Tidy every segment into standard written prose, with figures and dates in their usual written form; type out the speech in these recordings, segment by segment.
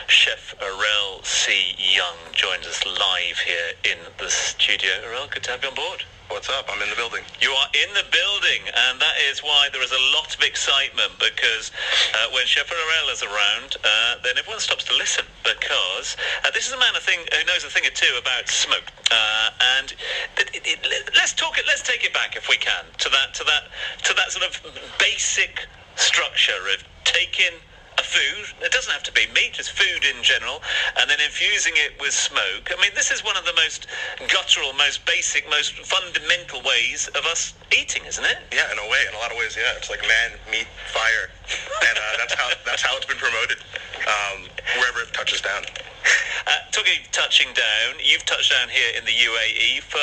Chef Orelle C. Young joins us live here in the studio. Orelle, good to have you on board. What's up? I'm in the building. You are in the building, and that is why there is a lot of excitement, because when Chef Orelle is around, then everyone stops to listen, because this is a man who knows a thing or two about smoke. And let's take it back, if we can, to that sort of basic structure of taking a food, it doesn't have to be meat, it's food in general, and then infusing it with smoke. I mean, this is one of the most guttural, most basic, most fundamental ways of us eating, isn't it? Yeah, in a way, in a lot of ways, yeah. It's like man, meat, fire, and that's how it's been promoted wherever it touches down. Talking touching down, you've touched down here in the UAE for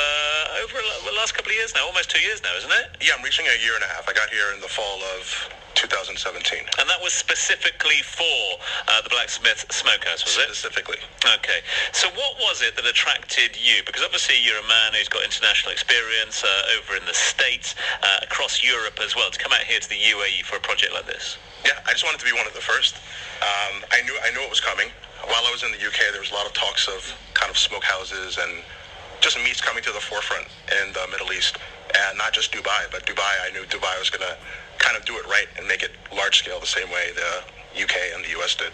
over the last couple of years now, almost 2 years now, isn't it? Yeah, I'm reaching a year and a half. I got here in the fall of 2017. And that was specifically for the Blacksmith Smokehouse, was it? Specifically. Okay. So what was it that attracted you? Because obviously you're a man who's got international experience over in the States, across Europe as well, to come out here to the UAE for a project like this. Yeah, I just wanted to be one of the first. I knew it was coming. While I was in the UK, there was a lot of talks of kind of smokehouses and just meats coming to the forefront in the Middle East. And not just Dubai, but Dubai, I knew Dubai was going to kind of do it right and make it large scale the same way the UK and the US did.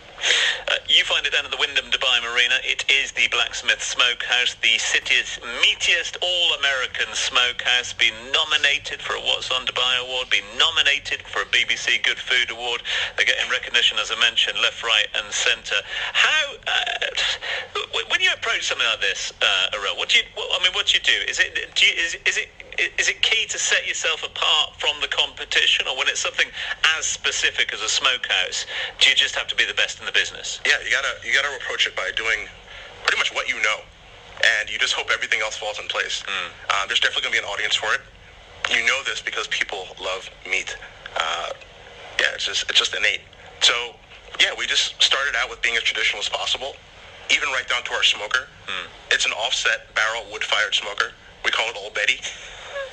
You find it down at the Wyndham Dubai Marina. It is the Blacksmith Smokehouse, the city's meatiest all-American smokehouse, been nominated for a What's on Dubai award, been nominated for a BBC Good Food Award. They're getting recognition, as I mentioned, left, right and centre. How, when you approach something like this, Orelle, what do you do? Is it key to set yourself apart from the competition, or when it's something as specific as a smokehouse, do you just have to be the best in the business? Yeah, you gotta approach it by doing pretty much what you know, and you just hope everything else falls in place. There's definitely gonna be an audience for it. You know this because people love meat. Yeah, it's just innate. So yeah, we just started out with being as traditional as possible, even right down to our smoker. It's an offset barrel wood-fired smoker. We call it Old Betty.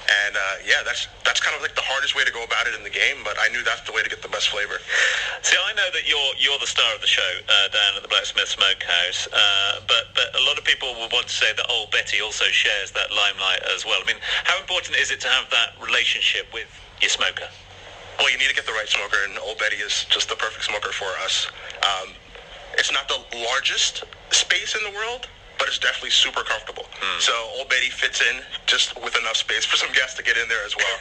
And yeah, that's kind of like the hardest way to go about it in the game, but I knew that's the way to get the best flavor. See, I know that you're the star of the show down at the Blacksmith Smokehouse, but a lot of people will want to say that Old Betty also shares that limelight as well. I mean, how important is it to have that relationship with your smoker? Well, you need to get the right smoker, and Old Betty is just the perfect smoker for us. It's not the largest space in the world, but it's definitely super comfortable. So Old Betty fits in just with enough space for some guests to get in there as well.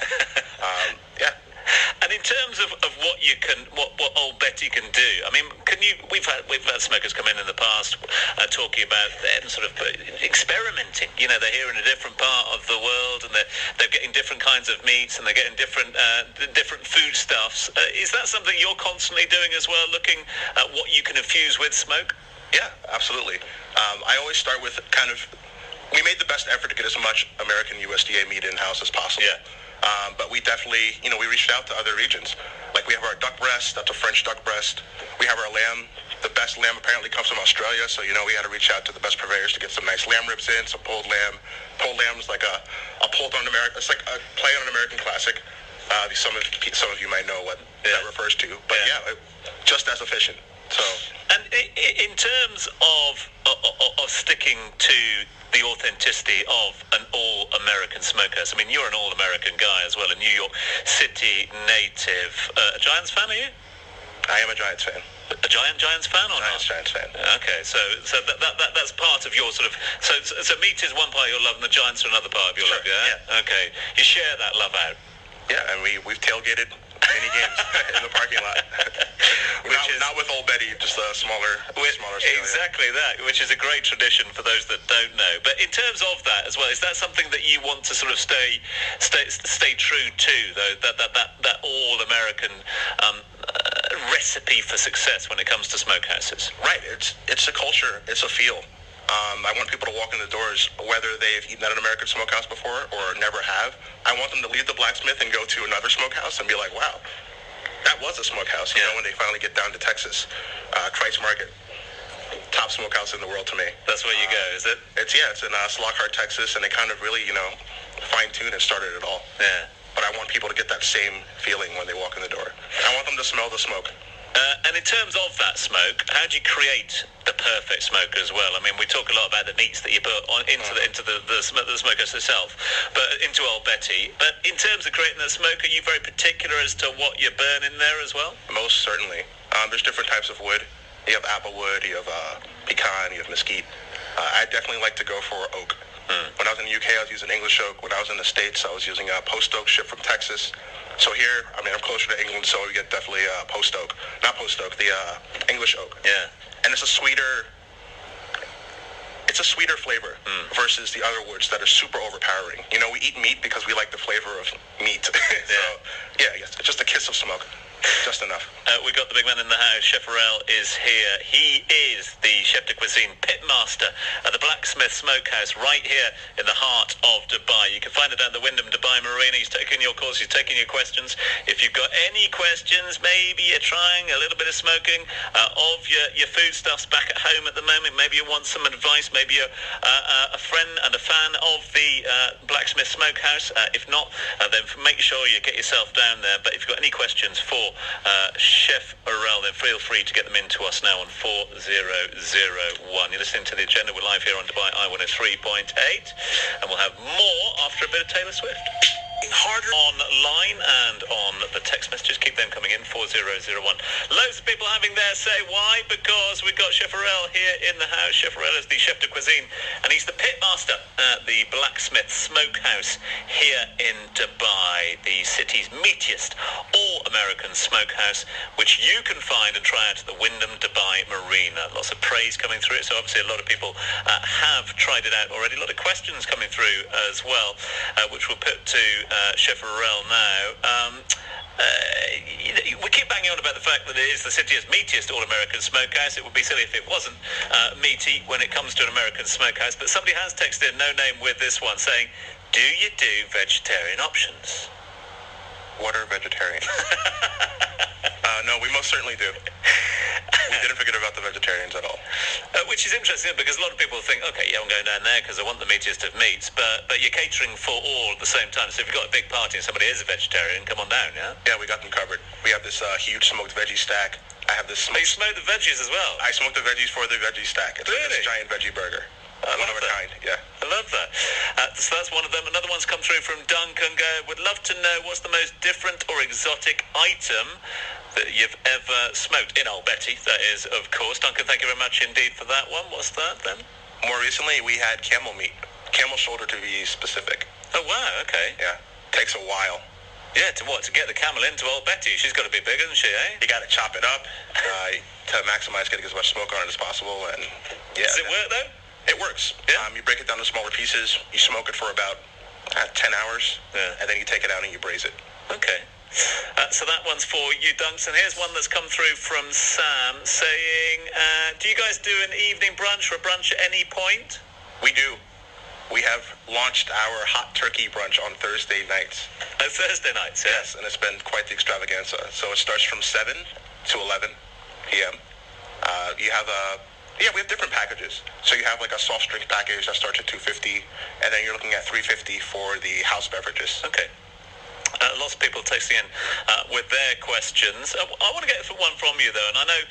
Yeah. And in terms of what Old Betty can do, I mean, we've had smokers come in the past talking about them sort of experimenting. You know, they're here in a different part of the world, and they're getting different kinds of meats, and they're getting different foodstuffs. Is that something you're constantly doing as well, looking at what you can infuse with smoke? Yeah, absolutely. I always start with we made the best effort to get as much American USDA meat in-house as possible. Yeah. But we definitely, we reached out to other regions. Like we have our duck breast, that's a French duck breast. We have our lamb. The best lamb apparently comes from Australia, so we had to reach out to the best purveyors to get some nice lamb ribs in, some pulled lamb. Pulled lamb is like a pulled on American. It's like a play on an American classic. Some of you might know what that refers to, but just as efficient. So, and in terms of sticking to the authenticity of an all-American smokehouse, I mean, you're an all-American guy as well, a New York City native. A Giants fan, are you? I am a Giants fan. A Giants fan or not? Giants fan. Okay, so that's part of your sort of so meat is one part of your love and the Giants are another part of your love, yeah? Okay, you share that love out. Yeah, and we've tailgated many games in the parking lot. Not with Old Betty, just a smaller scale. Exactly that, which is a great tradition for those that don't know. But in terms of that as well, is that something that you want to sort of stay true to, though? That all-American recipe for success when it comes to smokehouses. Right. It's a culture. It's a feel. I want people to walk in the doors, whether they've eaten at an American smokehouse before or never have. I want them to leave the blacksmith and go to another smokehouse and be like, wow, that was a smokehouse. When they finally get down to Texas, Christ Market, top smokehouse in the world to me. That's where you go, is it? It's in Slockhart, Texas, and they kind of really, fine-tuned and started it all. Yeah. But I want people to get that same feeling when they walk in the door. I want them to smell the smoke. And in terms of that smoke, how do you create the perfect smoke as well? I mean, we talk a lot about the meats that you put into the smokehouse itself, but into Old Betty. But in terms of creating that smoke, are you very particular as to what you burn in there as well? Most certainly. There's different types of wood. You have apple wood, you have pecan, you have mesquite. I definitely like to go for oak. When I was in the UK, I was using English oak. When I was in the States, I was using post oak shipped from Texas. So here, I'm closer to England, so we get definitely post oak. Not post oak, the English oak. Yeah. And it's a sweeter flavor versus the other woods that are super overpowering. We eat meat because we like the flavor of meat. It's just a kiss of smoke. Just enough. We've got the big man in the house. Chef Orelle is here. He is the chef de cuisine pitmaster at the Blacksmith Smokehouse right here in the heart of Dubai. You can find it down the Wyndham Dubai Marina. He's taking your calls. He's taking your questions. If you've got any questions, maybe you're trying a little bit of smoking of your foodstuffs back at home at the moment. Maybe you want some advice. Maybe you're a friend and a fan of the Blacksmith Smokehouse. If not, then make sure you get yourself down there. But if you've got any questions for Chef Orelle, then feel free to get them in to us now on 4001. You're listening to The Agenda. We're live here on Dubai I-103.8, and we'll have more after a bit of Taylor Swift. Harder online and on the text messages. Keep them coming in, 4001. Loads of people having their say. Why? Because we've got Chef Orelle here in the house. Chef Orelle is the chef de cuisine, and he's the pitmaster at the Blacksmith Smokehouse here in Dubai, the city's meatiest all-American smokehouse, which you can find and try out at the Wyndham Dubai Marina. Lots of praise coming through, so obviously a lot of people have tried it out already. A lot of questions coming through as well, which we'll put to Chef Orelle now. We keep banging on about the fact that it is the city's meatiest all-American smokehouse. It would be silly if it wasn't meaty when it comes to an American smokehouse. But somebody has texted in, no name with this one, saying, do you do vegetarian options? What are vegetarian? No, we most certainly do. We didn't forget about the vegetarians at all. Which is interesting because a lot of people think, okay, yeah, I'm going down there because I want the meatiest of meats, but you're catering for all at the same time. So if you've got a big party and somebody is a vegetarian, come on down, yeah? Yeah, we got them covered. We have this huge smoked veggie stack. I have this smoked... You smoke the veggies as well? I smoke the veggies for the veggie stack. It's like this giant veggie burger. One of a kind, yeah. I love that. So that's one of them. Another one's come through from Duncan. Would love to know what's the most different or exotic item that you've ever smoked in Old Betty, that is, of course. Duncan, thank you very much indeed for that one. What's that then? More recently, we had camel meat. Camel shoulder, to be specific. Oh, wow, okay. Yeah. Takes a while. Yeah, to what? To get the camel into Old Betty? She's got to be big, isn't she, eh? You got to chop it up to maximize getting as much smoke on it as possible. And yeah. Does it work, though? It works. Yeah. You break it down to smaller pieces. You smoke it for about 10 hours. Yeah. And then you take it out and you braise it. Okay. So that one's for you, Dunks. And here's one that's come through from Sam saying, do you guys do an evening brunch or a brunch at any point? We do. We have launched our hot turkey brunch on Thursday nights. Oh, Thursday nights, yeah. Yes, and it's been quite the extravaganza. So it starts from 7 to 11 p.m. We have different packages. So you have like a soft drink package that starts at $250, and then you're looking at $350 for the house beverages. Okay. Lots of people texting in with their questions. I want to get one from you, though, and I know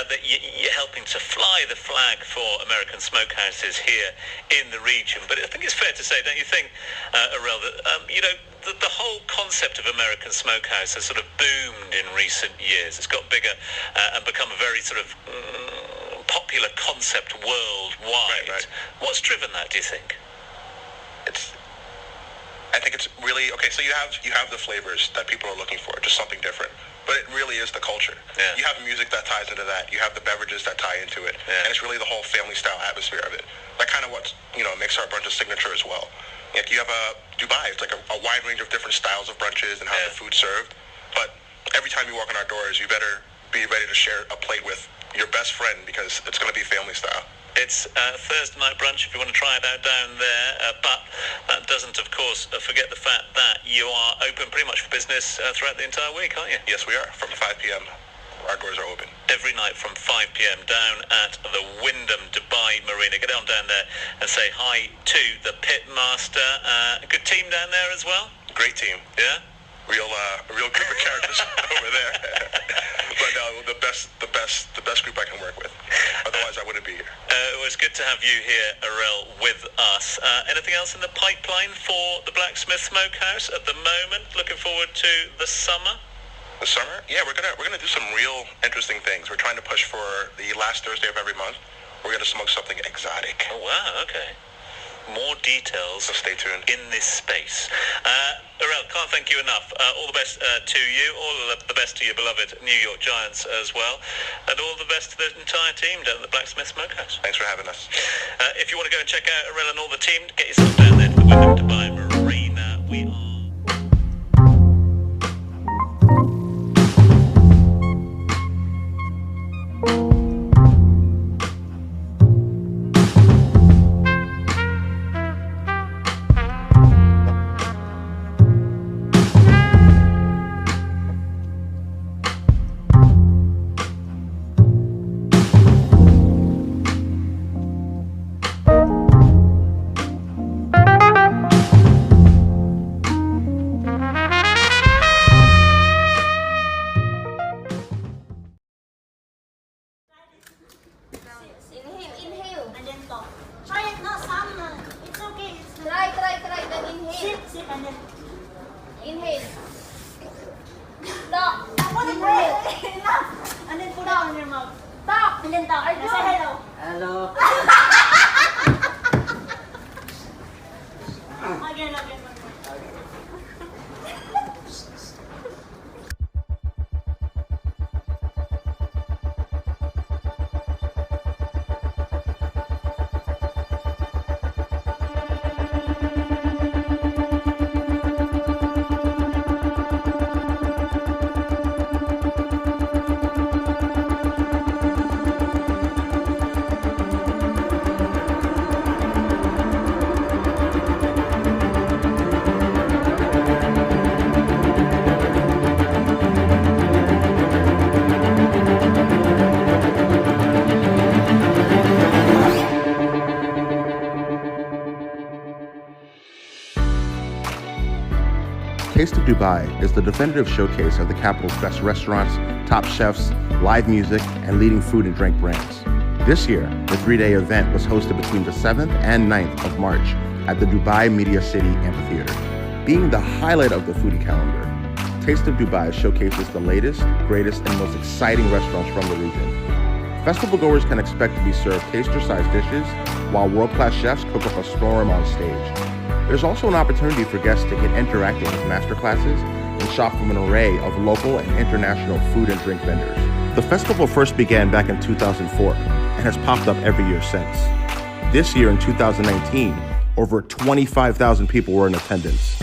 that you're helping to fly the flag for American smokehouses here in the region. But I think it's fair to say, don't you think, Orelle, that the whole concept of American smokehouse has sort of boomed in recent years. It's got bigger and become a very sort of popular concept worldwide. Right. What's driven that, do you think? I think it's really okay. So you have the flavors that people are looking for, just something different. But it really is the culture. Yeah. You have music that ties into that. You have the beverages that tie into it, and it's really the whole family style atmosphere of it. That kind of what makes our brunch a signature as well. Like you have Dubai. It's like a wide range of different styles of brunches and how the food's served. But every time you walk in our doors, you better be ready to share a plate with your best friend because it's going to be family style. It's Thursday night brunch if you want to try it out down there, but that doesn't, of course, forget the fact that you are open pretty much for business throughout the entire week, aren't you? Yes, we are. From 5 p.m., our doors are open. Every night from 5 p.m. down at the Wyndham Dubai Marina. Get on down there and say hi to the pitmaster. Good team down there as well? Great team. Yeah? Real group of characters over there. But no, the best group I can work with. Otherwise, I wouldn't be here. It was good to have you here, Orelle, with us. Anything else in the pipeline for the Blacksmith Smokehouse at the moment? Looking forward to the summer. The summer? Yeah, we're gonna do some real interesting things. We're trying to push for the last Thursday of every month. We're gonna smoke something exotic. Oh wow, okay. More details so stay tuned in this space. Orelle, can't thank you enough. All the best to you, all the best to your beloved New York Giants as well, and all the best to the entire team down at the Blacksmith Smokehouse. Thanks for having us. If you want to go and check out Orelle and all the team, get yourself down there to the Wyndham Dubai Marina. We are... Inhale. And then talk. Try it, no, some. It's okay. Try. Then inhale. Sip, and then inhale. Talk. Put it away. Enough. And then put it on your mouth. Talk. And then talk. And say hello. Hello. Again. Taste of Dubai is the definitive showcase of the capital's best restaurants, top chefs, live music, and leading food and drink brands. This year, the 3-day event was hosted between the 7th and 9th of March at the Dubai Media City Amphitheater. Being the highlight of the foodie calendar, Taste of Dubai showcases the latest, greatest, and most exciting restaurants from the region. Festival goers can expect to be served taster-sized dishes, while world-class chefs cook up a storm on stage. There's also an opportunity for guests to get interactive with masterclasses and shop from an array of local and international food and drink vendors. The festival first began back in 2004 and has popped up every year since. This year in 2019, over 25,000 people were in attendance.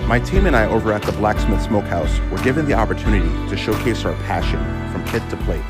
My team and I over at the Blacksmith Smokehouse were given the opportunity to showcase our passion from pit to plate.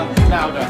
louder.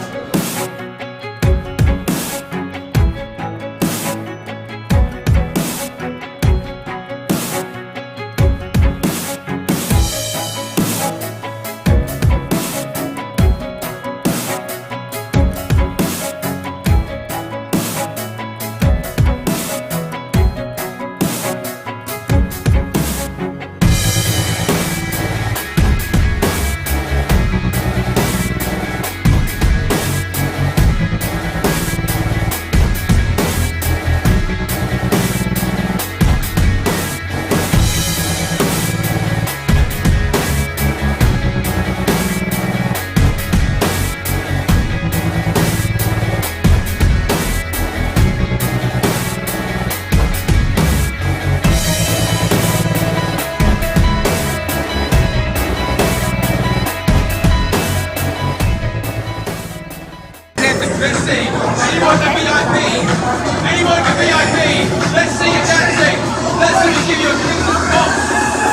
Let's see. Anyone can VIP? Anyone can VIP? Let's see you dancing. Let's see you give you a Christmas box.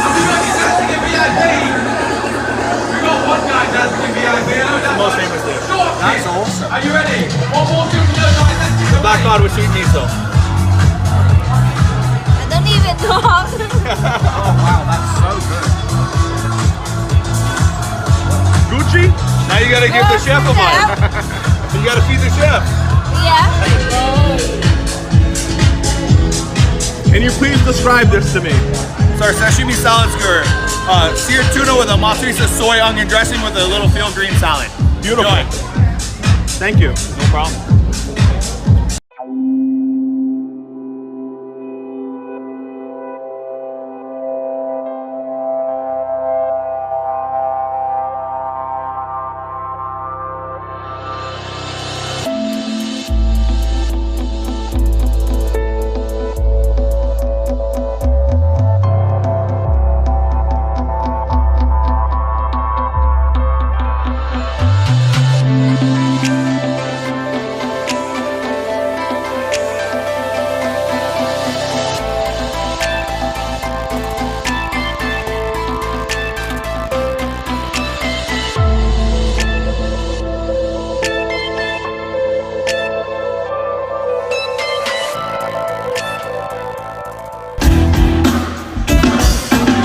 Have we got you dancing in VIP? We've got one guy dancing in VIP. That's the most famous dude. That's awesome. Are you ready? One more dude for those guys dancing. The Black God with sweet diesel. I don't even know how to. Oh wow, that's so good. Gucci? Now you gotta give the chef a mic. You gotta feed the chef. Yeah. Can you please describe this to me? So our sashimi salad skewer, seared tuna with a matsuisa soy onion dressing with a little field green salad. Beautiful. Enjoy. Thank you. No problem.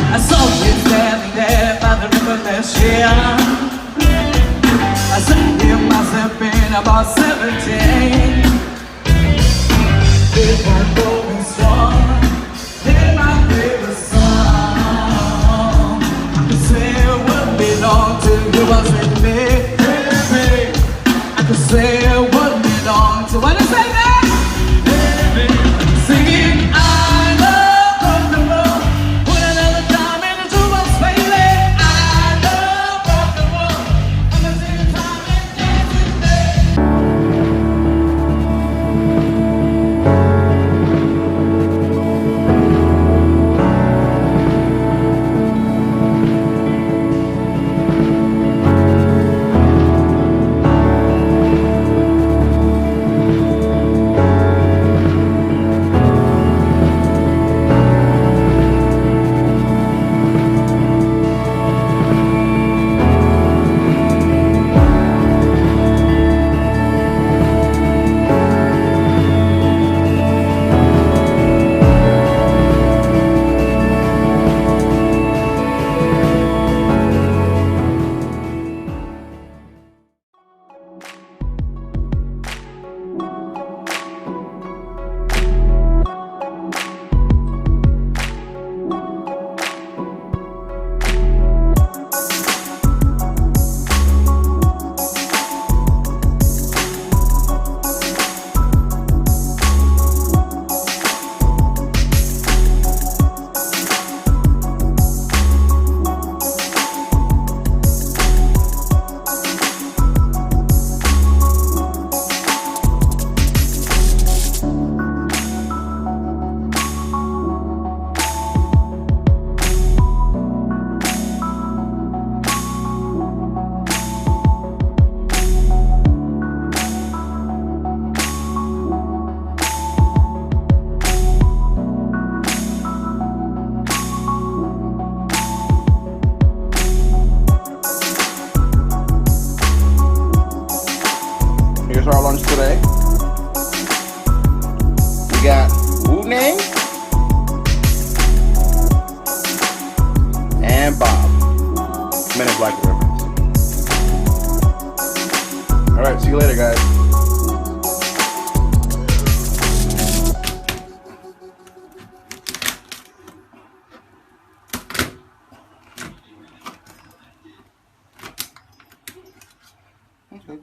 I saw you standing there by the river last year. I said you must have been about 17. It was going strong. Then my favorite song. I could say it wouldn't be long till you was with me, baby. I could say it wouldn't be long till when I say that, baby. Singing I love rock and roll. Put another dime in the jukebox, baby. I love rock and roll. I'm gonna take time and dance with me. to our lunch today. We got Wu Nang and Bob. Men in Black reference. Alright, see you later, guys. Okay.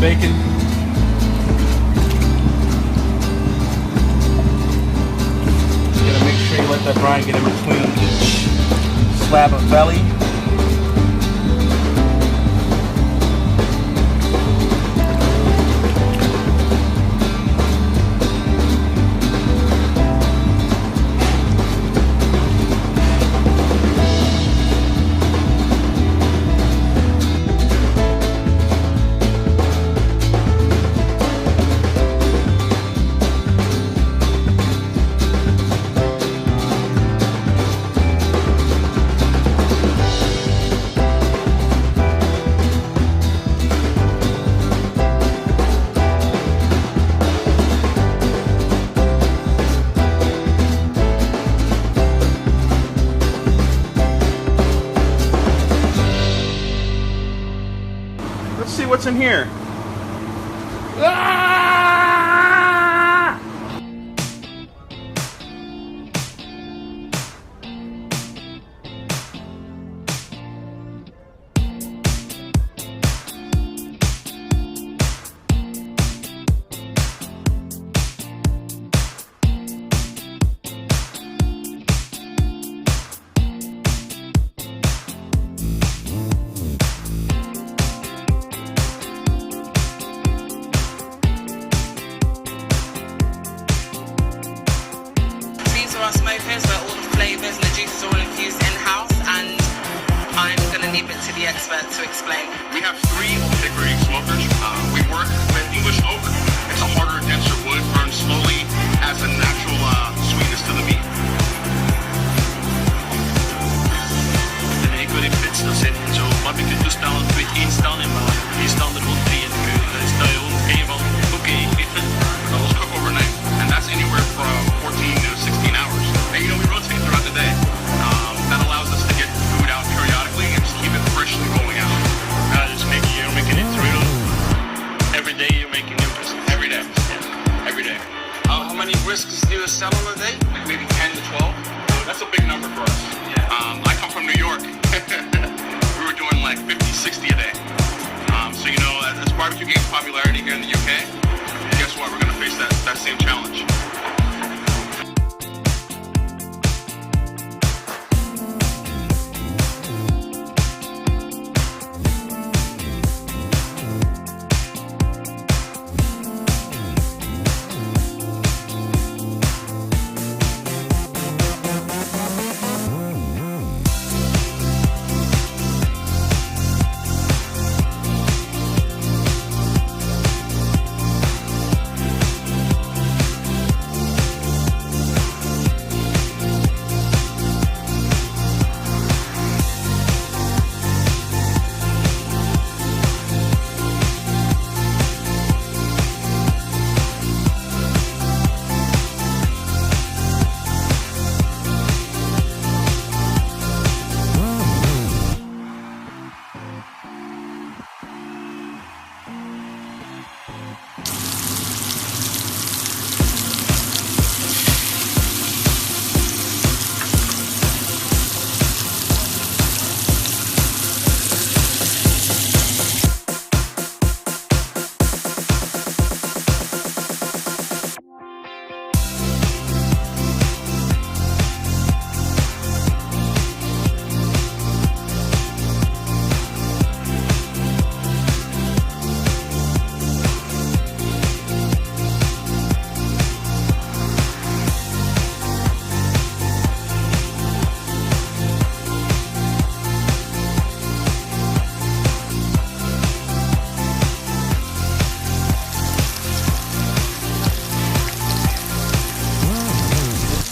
bacon. Just gotta make sure you let that brine get in between each slab of belly. Let's see what's in here. Ah! Smokers where all the flavours and the juices are all infused in-house, and I'm going to leave it to the expert to explain. We have 3 hickory smokers. We work with English oak. It's a harder, denser wood, burned slowly, adds a natural sweetness to the meat. Den är går i fettlöshet, så man bygger just down to it instant in my instant the good tree and the style table cookie biffen. Those cook overnight, and that's anywhere from 14 to 16 hours. And you know, we rotate throughout the day. That allows us to get food out periodically and just keep it freshly rolling out. Just you're making it through. Every day you're making new business. Every day. Yeah. Every day. How many briskets do you sell on a day? Like maybe 10 to 12. That's a big number for us. Yeah. I come from New York. We were doing like 50, 60 a day. So you know, as barbecue gains popularity here in the UK, guess what? We're going to face that same challenge.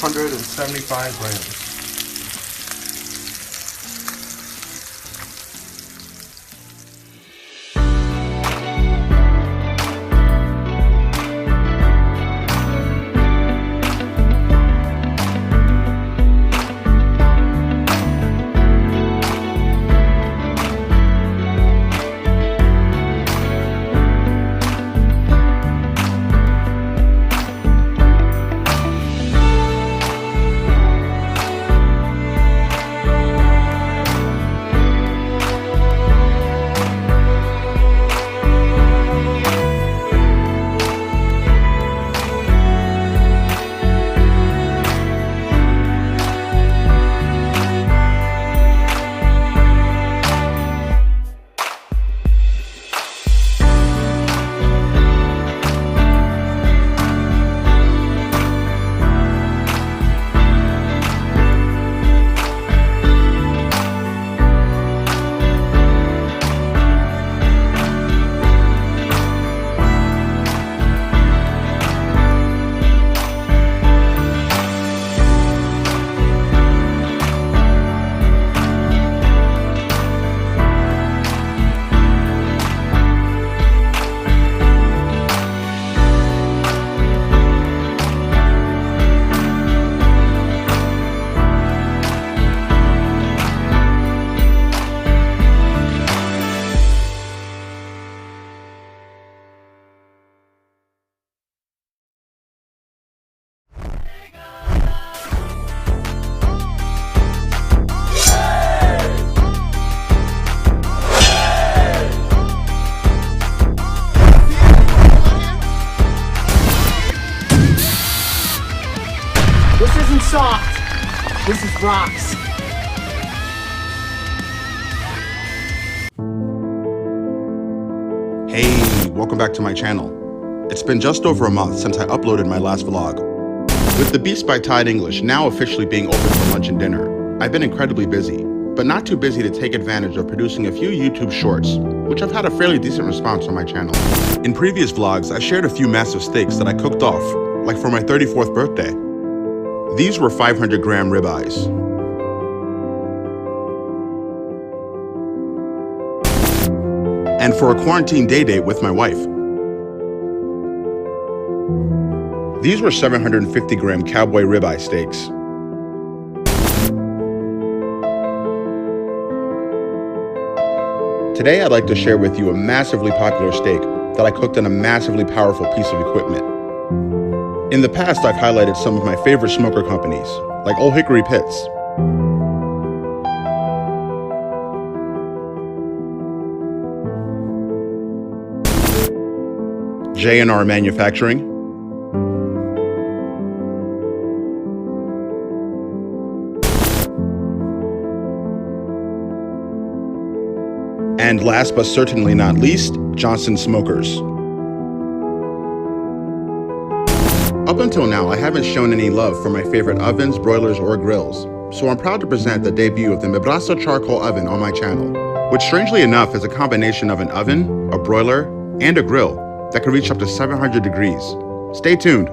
$175 grams. This isn't soft. This is rocks. Hey, welcome back to my channel. It's been just over a month since I uploaded my last vlog. With the Beast by Tide English now officially being open for lunch and dinner, I've been incredibly busy, but not too busy to take advantage of producing a few YouTube shorts, which have had a fairly decent response on my channel. In previous vlogs, I shared a few massive steaks that I cooked off, like for my 34th birthday. These were 500-gram ribeyes. And for a quarantine day date with my wife. These were 750-gram cowboy ribeye steaks. Today I'd like to share with you a massively popular steak that I cooked on a massively powerful piece of equipment. In the past, I've highlighted some of my favorite smoker companies, like Old Hickory Pits, J&R Manufacturing, and last but certainly not least, Johnson Smokers. Up until now, I haven't shown any love for my favorite ovens, broilers, or grills, so I'm proud to present the debut of the Mi Brasa charcoal oven on my channel, which strangely enough is a combination of an oven, a broiler, and a grill that can reach up to 700 degrees. Stay tuned.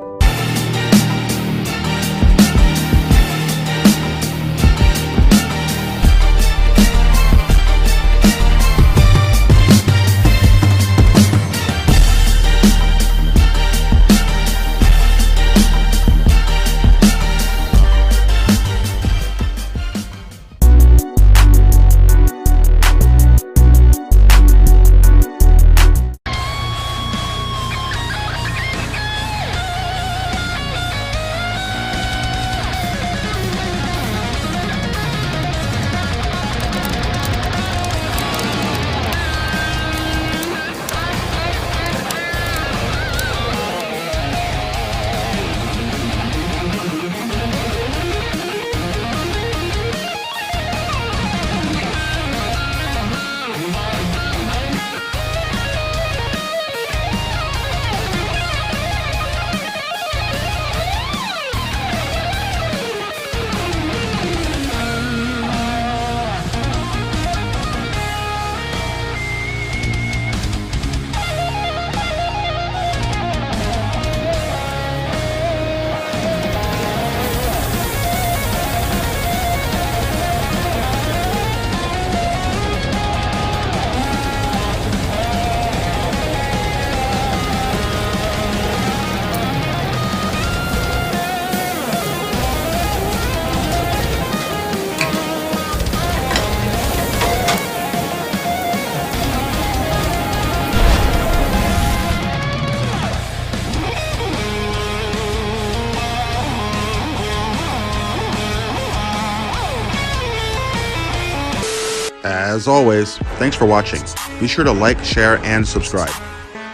As always, thanks for watching. Be sure to like, share, and subscribe.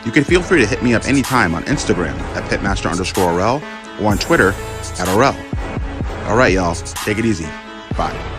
You can feel free to hit me up anytime on Instagram at pitmaster_Orelle or on Twitter at Orelle. Alright y'all, take it easy. Bye.